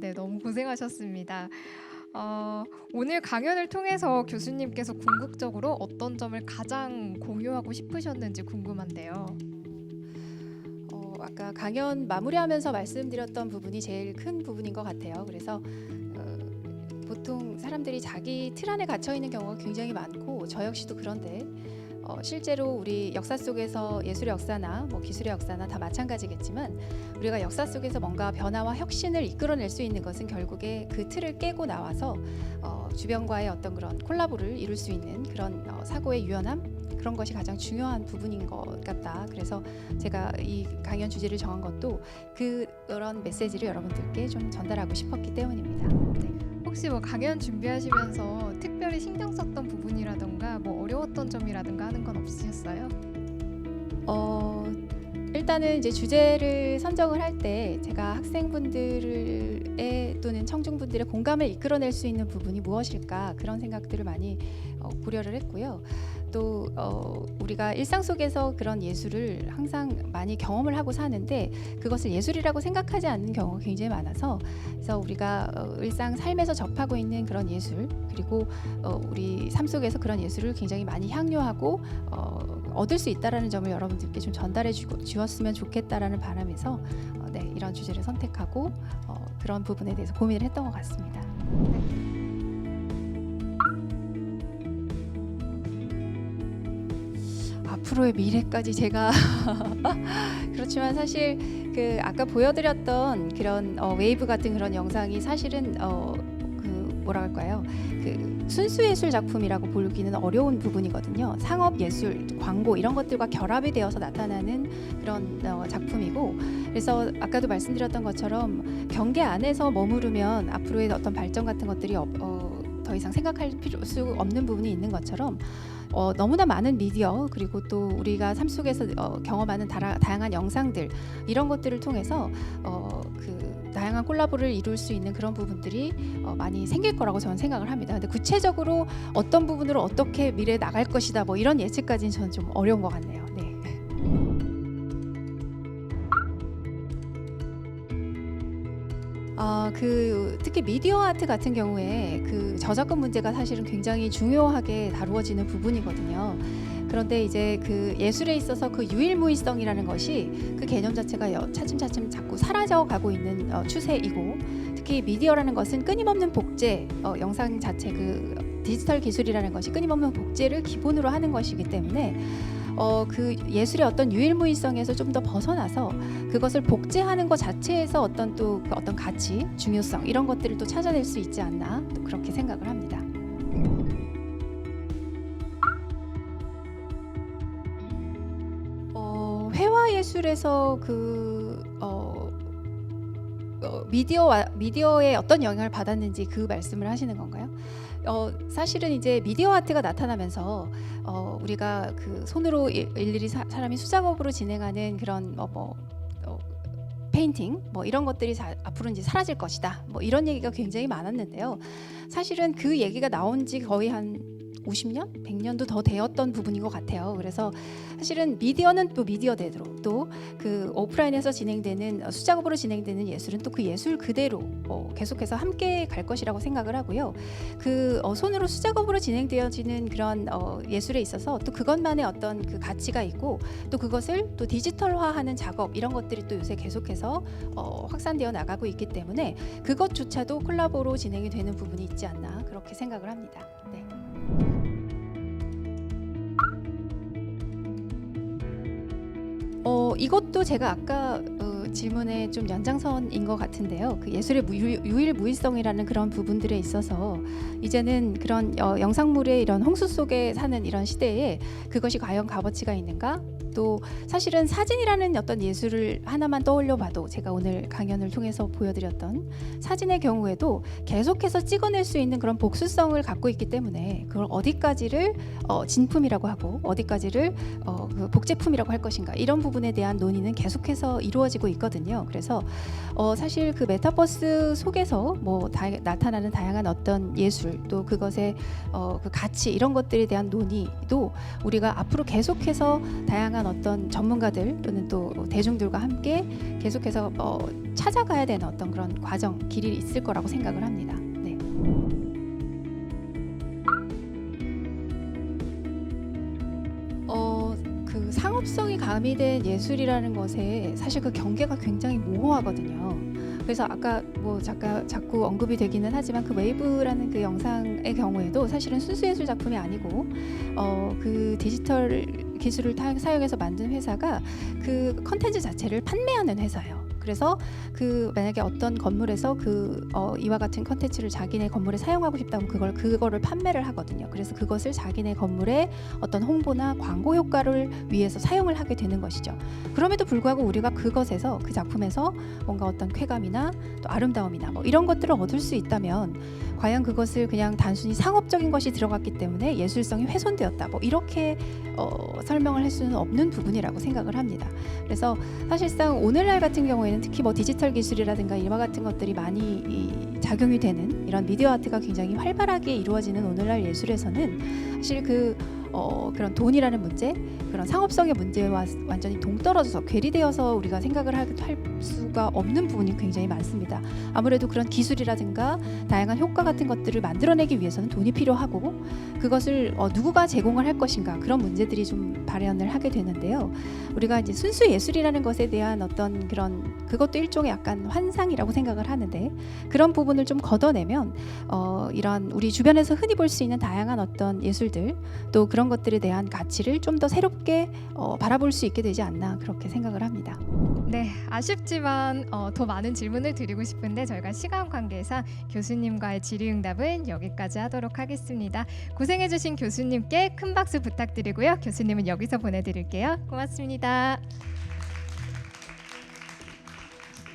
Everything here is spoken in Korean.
네, 너무 고생하셨습니다. 오늘 강연을 통해서 교수님께서 궁극적으로 어떤 점을 가장 공유하고 싶으셨는지 궁금한데요. 아까 강연 마무리하면서 말씀드렸던 부분이 제일 큰 부분인 것 같아요. 그래서 보통 사람들이 자기 틀 안에 갇혀 있는 경우가 굉장히 많고 저 역시도 그런데 실제로 우리 역사 속에서 예술의 역사나 기술의 역사나 다 마찬가지겠지만 우리가 역사 속에서 뭔가 변화와 혁신을 이끌어낼 수 있는 것은 결국에 그 틀을 깨고 나와서 주변과의 어떤 그런 콜라보를 이룰 수 있는 그런 사고의 유연함, 그런 것이 가장 중요한 부분인 것 같다. 그래서 제가 이 강연 주제를 정한 것도 그런 메시지를 여러분들께 좀 전달하고 싶었기 때문입니다. 네. 혹시 강연 준비하시면서 특별히 신경 썼던 부분이라던가 어려웠던 점이라든가 하는 건 없으셨어요? 일단은 이제 주제를 선정을 할 때 제가 학생분들의 또는 청중분들의 공감을 이끌어낼 수 있는 부분이 무엇일까 그런 생각들을 많이 고려를 했고요. 또 우리가 일상 속에서 그런 예술을 항상 많이 경험을 하고 사는데 그것을 예술이라고 생각하지 않는 경우가 굉장히 많아서 그래서 우리가 일상 삶에서 접하고 있는 그런 예술 그리고 우리 삶 속에서 그런 예술을 굉장히 많이 향유하고 얻을 수 있다라는 점을 여러분들께 좀 전달해 주었으면 좋겠다라는 바람에서 네, 이런 주제를 선택하고 그런 부분에 대해서 고민을 했던 것 같습니다. 앞으로의 미래까지 제가 그렇지만 사실 그 아까 보여드렸던 그런 웨이브 같은 그런 영상이 사실은 뭐라 할까요? 그 순수예술 작품이라고 보기는 어려운 부분이거든요. 상업예술, 광고 이런 것들과 결합이 되어서 나타나는 그런 작품이고 그래서 아까도 말씀드렸던 것처럼 경계 안에서 머무르면 앞으로의 어떤 발전 같은 것들이 더 이상 생각할 수 없는 부분이 있는 것처럼 너무나 많은 미디어 그리고 또 우리가 삶 속에서 경험하는 다양한 영상들 이런 것들을 통해서 그 다양한 콜라보를 이룰 수 있는 그런 부분들이 많이 생길 거라고 저는 생각을 합니다. 근데 구체적으로 어떤 부분으로 어떻게 미래에 나갈 것이다 이런 예측까지는 저는 좀 어려운 것 같네요. 네. 특히 미디어 아트 같은 경우에 그 저작권 문제가 사실은 굉장히 중요하게 다루어지는 부분이거든요. 그런데 이제 그 예술에 있어서 그 유일무이성이라는 것이 그 개념 자체가 차츰차츰 자꾸 사라져가고 있는 추세이고 특히 미디어라는 것은 끊임없는 복제, 영상 자체 그 디지털 기술이라는 것이 끊임없는 복제를 기본으로 하는 것이기 때문에 그 예술의 어떤 유일무이성에서 좀 더 벗어나서 그것을 복제하는 것 자체에서 어떤 또 어떤 가치, 중요성 이런 것들을 또 찾아낼 수 있지 않나 또 그렇게 생각을 합니다. 회화 예술에서 미디어의 어떤 영향을 받았는지 그 말씀을 하시는 건가요? 사실은 이제 미디어 아트가 나타나면서 우리가 그 손으로 일일이 사람이 수작업으로 진행하는 그런 페인팅 이런 것들이 앞으로 이제 사라질 것이다 이런 얘기가 굉장히 많았는데요. 사실은 그 얘기가 나온 지 거의 한 50년, 100년도 더 되었던 부분인 것 같아요. 그래서 사실은 미디어는 또 미디어대로 또 그 오프라인에서 진행되는 수작업으로 진행되는 예술은 또 그 예술 그대로 계속해서 함께 갈 것이라고 생각을 하고요. 그 손으로 수작업으로 진행되어지는 그런 예술에 있어서 또 그것만의 어떤 그 가치가 있고 또 그것을 또 디지털화하는 작업 이런 것들이 또 요새 계속해서 확산되어 나가고 있기 때문에 그것조차도 콜라보로 진행이 되는 부분이 있지 않나 그렇게 생각을 합니다. 네. 이것도 제가 아까 질문의 좀 연장선인 것 같은데요. 그 예술의 유일무이성이라는 그런 부분들에 있어서 이제는 그런 영상물의 이런 홍수 속에 사는 이런 시대에 그것이 과연 값어치가 있는가? 또 사실은 사진이라는 어떤 예술을 하나만 떠올려 봐도 제가 오늘 강연을 통해서 보여드렸던 사진의 경우에도 계속해서 찍어낼 수 있는 그런 복수성을 갖고 있기 때문에 그걸 어디까지를 진품이라고 하고 어디까지를 그 복제품이라고 할 것인가 이런 부분에 대한 논의는 계속해서 이루어지고 있거든요. 그래서 사실 그 메타버스 속에서 나타나는 다양한 어떤 예술 또 그것의 그 가치 이런 것들에 대한 논의도 우리가 앞으로 계속해서 다양한 대한 어떤 전문가들 또는 또 대중들과 함께 계속해서 찾아가야 되는 어떤 그런 과정, 길이 있을 거라고 생각을 합니다. 네. 그 상업성이 가미된 예술이라는 것에 사실 그 경계가 굉장히 모호하거든요. 그래서 아까 뭐 자꾸 언급이 되기는 하지만 그 웨이브라는 그 영상의 경우에도 사실은 순수 예술 작품이 아니고 그 디지털 기술을 사용해서 만든 회사가 그 컨텐츠 자체를 판매하는 회사예요. 그래서 그 만약에 어떤 건물에서 이와 같은 컨텐츠를 자기네 건물에 사용하고 싶다면 그거를 판매를 하거든요. 그래서 그것을 자기네 건물의 어떤 홍보나 광고 효과를 위해서 사용을 하게 되는 것이죠. 그럼에도 불구하고 우리가 그것에서 그 작품에서 뭔가 어떤 쾌감이나 또 아름다움이나 뭐 이런 것들을 얻을 수 있다면 과연 그것을 그냥 단순히 상업적인 것이 들어갔기 때문에 예술성이 훼손되었다. 뭐 이렇게 설명을 할 수는 없는 부분이라고 생각을 합니다. 그래서 사실상 오늘날 같은 경우에는 특히 뭐 디지털 기술이라든가 이와 같은 것들이 많이 작용이 되는 이런 미디어 아트가 굉장히 활발하게 이루어지는 오늘날 예술에서는 사실 그런 돈이라는 문제, 그런 상업성의 문제와 완전히 동떨어져서 괴리되어서 우리가 생각을 할 수가 없는 부분이 굉장히 많습니다. 아무래도 그런 기술이라든가 다양한 효과 같은 것들을 만들어내기 위해서는 돈이 필요하고 그것을 누구가 제공을 할 것인가 그런 문제들이 좀 발현을 하게 되는데요. 우리가 이제 순수 예술이라는 것에 대한 어떤 그것도 일종의 약간 환상이라고 생각을 하는데 그런 부분을 좀 걷어내면 이런 우리 주변에서 흔히 볼 수 있는 다양한 어떤 예술들 또 그런 것들에 대한 가치를 좀 더 새롭게 바라볼 수 있게 되지 않나 그렇게 생각을 합니다. 네, 아쉽지만 더 많은 질문을 드리고 싶은데 저희가 시간 관계상 교수님과의 질의응답은 여기까지 하도록 하겠습니다. 고생해주신 교수님께 큰 박수 부탁드리고요. 교수님은 여기서 보내드릴게요. 고맙습니다.